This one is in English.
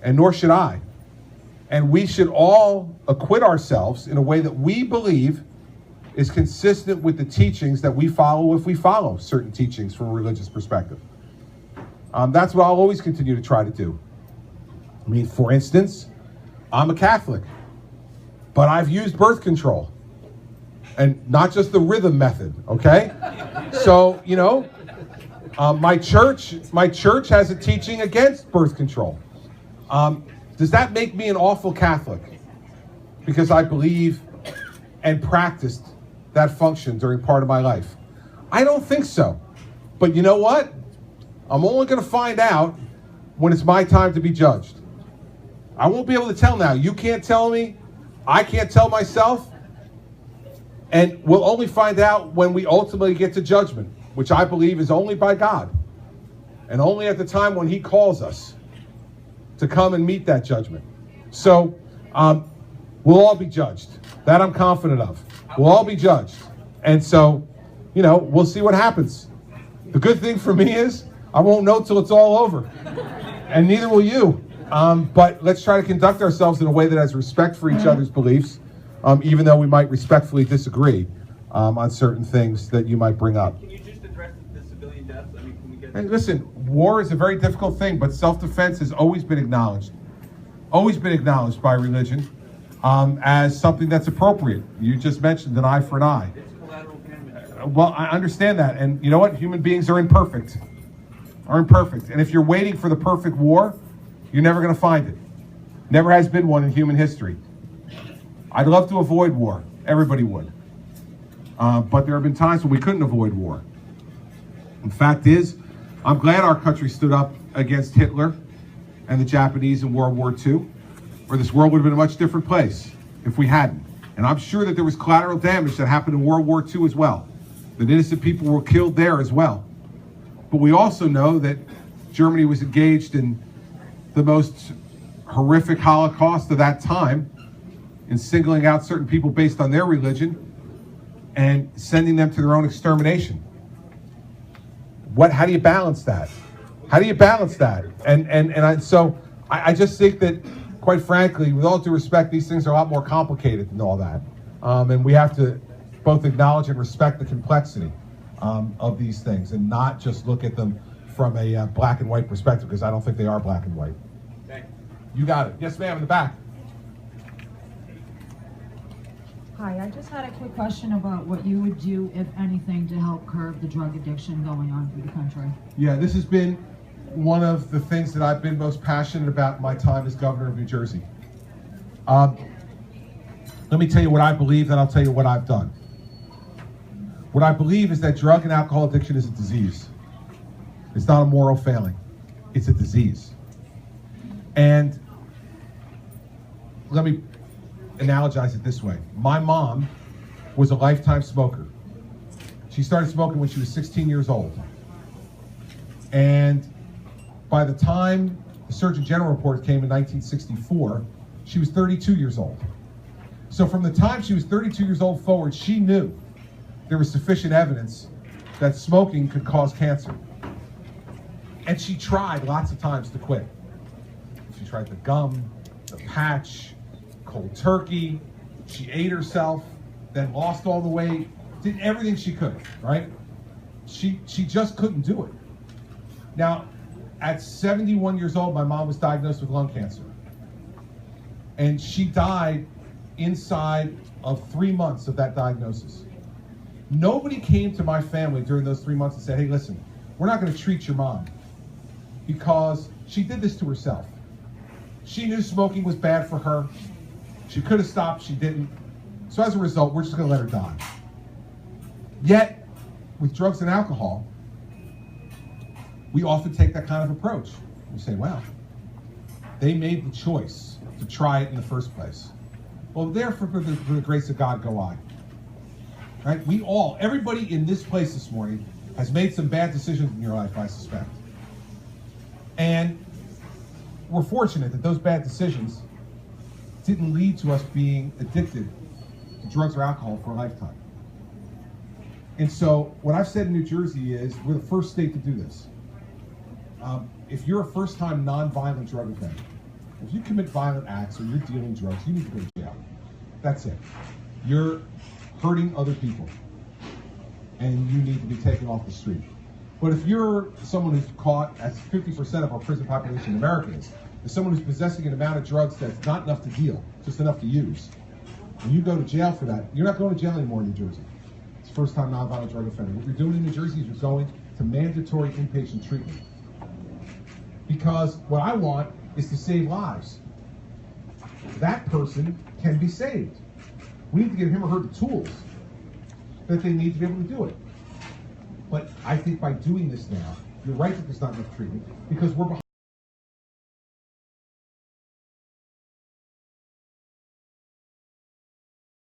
and nor should I. And we should all acquit ourselves in a way that we believe is consistent with the teachings that we follow, if we follow certain teachings from a religious perspective. That's what I'll always continue to try to do. I mean, for instance, I'm a Catholic, but I've used birth control, and not just the rhythm method, okay? So, you know, my church has a teaching against birth control. Does that make me an awful Catholic because I believe and practiced that function during part of my life? I don't think so. But you know what? I'm only going to find out when it's my time to be judged. I won't be able to tell now. You can't tell me. I can't tell myself. And we'll only find out when we ultimately get to judgment, which I believe is only by God. And only at the time when he calls us to come and meet that judgment. So we'll all be judged. That I'm confident of. We'll all be judged. And so, you know, we'll see what happens. The good thing for me is I won't know till it's all over. And neither will you. But let's try to conduct ourselves in a way that has respect for each other's beliefs, even though we might respectfully disagree on certain things that you might bring up. Can you just address the civilian deaths? I mean, can we get... And listen, war is a very difficult thing, but self-defense has always been acknowledged by religion as something that's appropriate. You just mentioned an eye for an eye. It's collateral damage. Well, I understand that, and you know what? Human beings are imperfect. And if you're waiting for the perfect war, you're never going to find it. Never has been one in human history. I'd love to avoid war. Everybody would. But there have been times when we couldn't avoid war. The fact is, I'm glad our country stood up against Hitler and the Japanese in World War II, or this world would have been a much different place if we hadn't. And I'm sure that there was collateral damage that happened in World War II as well. That innocent people were killed there as well. But we also know that Germany was engaged in the most horrific Holocaust of that time, in singling out certain people based on their religion and sending them to their own extermination. How do you balance that? So I just think that, quite frankly, with all due respect, these things are a lot more complicated than all that. And we have to both acknowledge and respect the complexity of these things and not just look at them from a black and white perspective, because I don't think they are black and white. Thank You got it. Yes, ma'am, in the back. Hi, I just had a quick question about what you would do, if anything, to help curb the drug addiction going on through the country. Yeah, this has been one of the things that I've been most passionate about in my time as governor of New Jersey. Let me tell you what I believe, then I'll tell you what I've done. What I believe is that drug and alcohol addiction is a disease. It's not a moral failing. It's a disease. And let me analogize it this way. My mom was a lifetime smoker. She started smoking when she was 16 years old. And by the time the Surgeon General report came in 1964, she was 32 years old. So from the time she was 32 years old forward, she knew there was sufficient evidence that smoking could cause cancer. And she tried lots of times to quit. She tried the gum, the patch, cold turkey. She ate herself, then lost all the weight, did everything she could, right? She just couldn't do it. Now, at 71 years old, my mom was diagnosed with lung cancer. And she died inside of 3 months of that diagnosis. Nobody came to my family during those 3 months and said, hey, listen, we're not going to treat your mom, because she did this to herself. She knew smoking was bad for her. She could have stopped, she didn't. So as a result, we're just going to let her die. Yet, with drugs and alcohol, we often take that kind of approach. We say, well, they made the choice to try it in the first place. Well, therefore, for the grace of God, go I. Right? We all, everybody in this place this morning has made some bad decisions in your life, I suspect. And we're fortunate that those bad decisions didn't lead to us being addicted to drugs or alcohol for a lifetime. And so what I've said in New Jersey is we're the first state to do this. If you're a first-time non-violent drug offender, If you commit violent acts or you're dealing drugs, you need to go to jail. That's it. You're hurting other people, and you need to be taken off the street. But if you're someone who's caught, as 50% of our prison population in America is someone who's possessing an amount of drugs that's not enough to deal, just enough to use, and you go to jail for that, you're not going to jail anymore in New Jersey. It's first-time nonviolent drug offender. What you're doing in New Jersey is you're going to mandatory inpatient treatment. Because what I want is to save lives. That person can be saved. We need to give him or her the tools that they need to be able to do it. But I think by doing this now, you're right that there's not enough treatment, because we're behind.